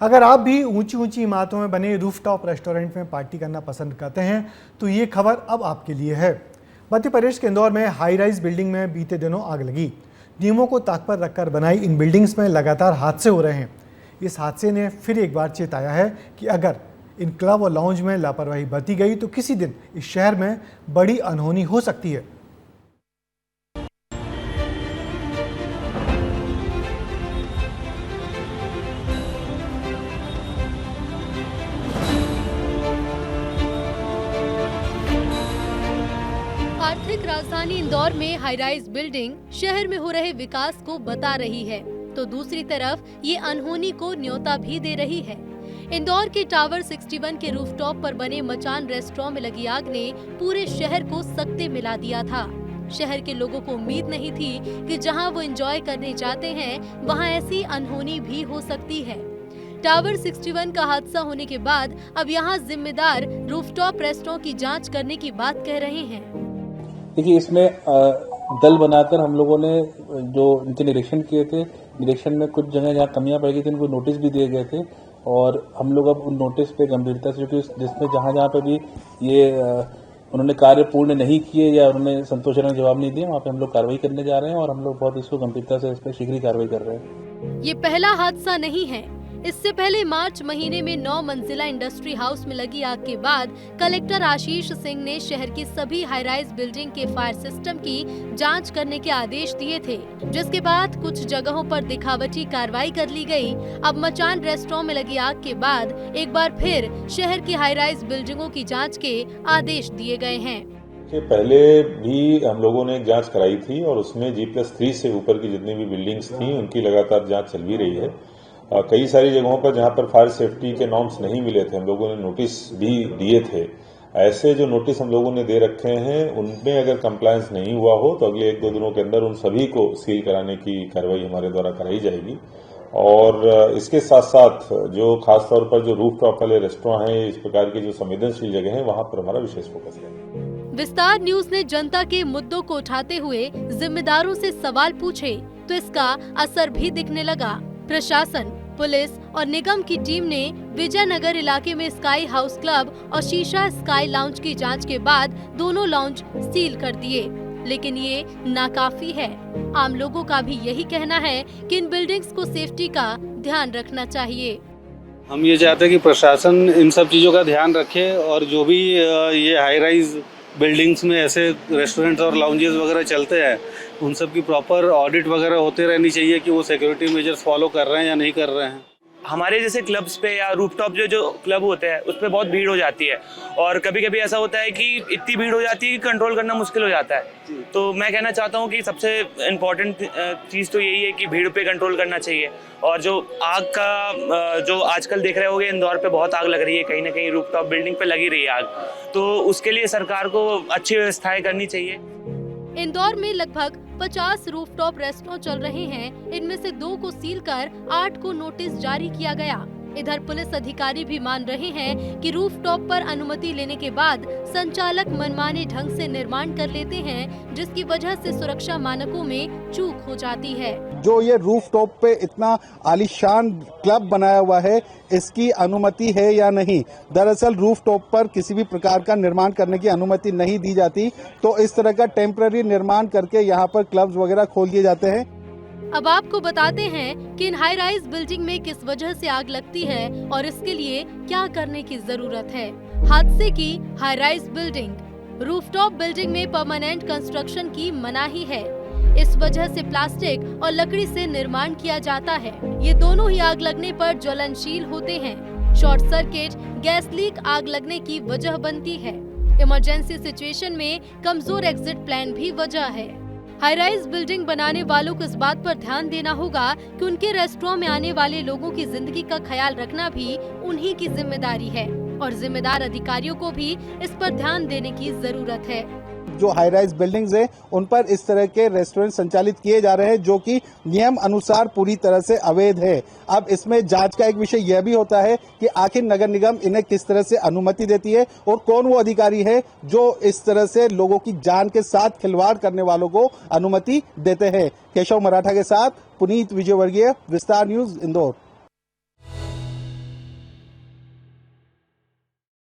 अगर आप भी ऊंची ऊंची इमारतों में बने रूफटॉप रेस्टोरेंट में पार्टी करना पसंद करते हैं तो ये खबर अब आपके लिए है। मध्य प्रदेश के इंदौर में हाई राइज बिल्डिंग में बीते दिनों आग लगी। नियमों को ताक पर रखकर बनाई इन बिल्डिंग्स में लगातार हादसे हो रहे हैं। इस हादसे ने फिर एक बार चेताया है कि अगर इन क्लब और लाउंज में लापरवाही बरती गई तो किसी दिन इस शहर में बड़ी अनहोनी हो सकती है। आर्थिक राजधानी इंदौर में हाई राइज बिल्डिंग शहर में हो रहे विकास को बता रही है, तो दूसरी तरफ ये अनहोनी को न्योता भी दे रही है। इंदौर के टावर 61 के रूफटॉप पर बने मचान रेस्टोरेंट में लगी आग ने पूरे शहर को सकते मिला दिया था। शहर के लोगों को उम्मीद नहीं थी कि जहां वो एंजॉय करने जाते हैं वहां ऐसी अनहोनी भी हो सकती है। टावर 61 का हादसा होने के बाद अब यहां जिम्मेदार रूफटॉप रेस्टोरेंट की जांच करने की बात कह रहे हैं। देखिए, इसमें दल बनाकर हम लोगों ने जो इनके निरीक्षण किए थे, निरीक्षण में कुछ जगह जहाँ कमियां पड़ गई थी उनको नोटिस भी दिए गए थे और हम लोग अब उन नोटिस पे गंभीरता से, क्योंकि जिसमें जहाँ पे भी ये उन्होंने कार्य पूर्ण नहीं किए या उन्होंने संतोषजनक जवाब नहीं दिए, वहाँ पे हम लोग कार्रवाई करने जा रहे हैं और हम लोग बहुत इसको गंभीरता से इस पर शीघ्र कार्रवाई कर रहे हैं। ये पहला हादसा नहीं है। इससे पहले मार्च महीने में 9 मंजिला इंडस्ट्री हाउस में लगी आग के बाद कलेक्टर आशीष सिंह ने शहर की सभी हाई राइज बिल्डिंग के फायर सिस्टम की जांच करने के आदेश दिए थे, जिसके बाद कुछ जगहों पर दिखावटी कार्रवाई कर ली गई। अब मचान रेस्टोरेंट में लगी आग के बाद एक बार फिर शहर की हाई राइज बिल्डिंगों की जाँच के आदेश दिए गए हैं। पहले भी हम लोगों ने जांच कराई थी और उसमें G+3 से ऊपर की जितनी भी बिल्डिंग्स थी उनकी लगातार जांच चल भी रही है। कई सारी जगहों पर जहां पर फायर सेफ्टी के नॉर्म्स नहीं मिले थे, हम लोगों ने नोटिस भी दिए थे। ऐसे जो नोटिस हम लोगों ने दे रखे हैं उनमें अगर कंप्लायंस नहीं हुआ हो तो अगले 1-2 दिनों के अंदर उन सभी को सील कराने की कार्रवाई हमारे द्वारा कराई जाएगी। और इसके साथ साथ जो खासतौर पर जो रूफटॉप वाले रेस्टोरेंट हैं, इस प्रकार की जो संवेदनशील जगह है, वहां पर हमारा विशेष फोकस है। विस्तार न्यूज ने जनता के मुद्दों को उठाते हुए जिम्मेदारों से सवाल पूछे तो इसका असर भी दिखने लगा। प्रशासन, पुलिस और निगम की टीम ने विजयनगर इलाके में स्काई हाउस क्लब और शीशा स्काई लाउंज की जांच के बाद दोनों लाउंज सील कर दिए, लेकिन ये नाकाफी है। आम लोगों का भी यही कहना है कि इन बिल्डिंग्स को सेफ्टी का ध्यान रखना चाहिए। हम ये चाहते हैं कि प्रशासन इन सब चीज़ों का ध्यान रखे और जो भी ये हाई राइज बिल्डिंग्स में ऐसे रेस्टोरेंट्स और लाउंजेस वगैरह चलते हैं उन सब की प्रॉपर ऑडिट वगैरह होते रहनी चाहिए कि वो सिक्योरिटी मेजर्स फॉलो कर रहे हैं या नहीं कर रहे हैं। हमारे जैसे क्लब्स पे या रूफटॉप जो क्लब होते हैं उस पर बहुत भीड़ हो जाती है और कभी कभी ऐसा होता है कि इतनी भीड़ हो जाती है कि कंट्रोल करना मुश्किल हो जाता है। तो मैं कहना चाहता हूँ कि सबसे इम्पोर्टेंट चीज़ तो यही है कि भीड़ पे कंट्रोल करना चाहिए। और जो आग का जो आजकल देख रहे होंगे इंदौर पे बहुत आग लग रही है, कहीं ना कहीं रूफटॉप बिल्डिंग पे लगी रही है आग, तो उसके लिए सरकार को अच्छी व्यवस्थाएं करनी चाहिए। इंदौर में लगभग 50 रूफटॉप रेस्टोरेंट चल रहे हैं। इनमें से 2 को सील कर 8 को नोटिस जारी किया गया। इधर पुलिस अधिकारी भी मान रहे हैं कि रूफटॉप पर अनुमति लेने के बाद संचालक मनमाने ढंग से निर्माण कर लेते हैं, जिसकी वजह से सुरक्षा मानकों में चूक हो जाती है। जो ये रूफटॉप पे इतना आलीशान क्लब बनाया हुआ है, इसकी अनुमति है या नहीं? दरअसल रूफटॉप पर किसी भी प्रकार का निर्माण करने की अनुमति नहीं दी जाती, तो इस तरह का टेम्पररी निर्माण करके यहाँ पर क्लब्स वगैरह खोल दिए जाते हैं। अब आपको बताते हैं कि इन हाई राइज बिल्डिंग में किस वजह से आग लगती है और इसके लिए क्या करने की जरूरत है। हादसे की high rise building. Rooftop building में परमानेंट कंस्ट्रक्शन की मनाही है। इस वजह से प्लास्टिक और लकड़ी से निर्माण किया जाता है। ये दोनों ही आग लगने पर ज्वलनशील होते हैं। शॉर्ट सर्किट, गैस लीक आग लगने की वजह बनती है। इमरजेंसी सिचुएशन में कमजोर एग्जिट प्लान भी वजह है। हाई राइज बिल्डिंग बनाने वालों को इस बात पर ध्यान देना होगा कि उनके रेस्टोरेंट में आने वाले लोगों की जिंदगी का ख्याल रखना भी उन्हीं की जिम्मेदारी है और जिम्मेदार अधिकारियों को भी इस पर ध्यान देने की जरूरत है। जो हाई राइज बिल्डिंग्स हैं उन पर इस तरह के रेस्टोरेंट संचालित किए जा रहे हैं जो कि नियम अनुसार पूरी तरह से अवैध है। अब इसमें जांच का एक विषय यह भी होता है कि आखिर नगर निगम इन्हें किस तरह से अनुमति देती है और कौन वो अधिकारी है जो इस तरह से लोगों की जान के साथ खिलवाड़ करने वालों को अनुमति देते हैं। केशव मराठा के साथ पुनीत विजयवर्गीय, विस्तार न्यूज, इंदौर।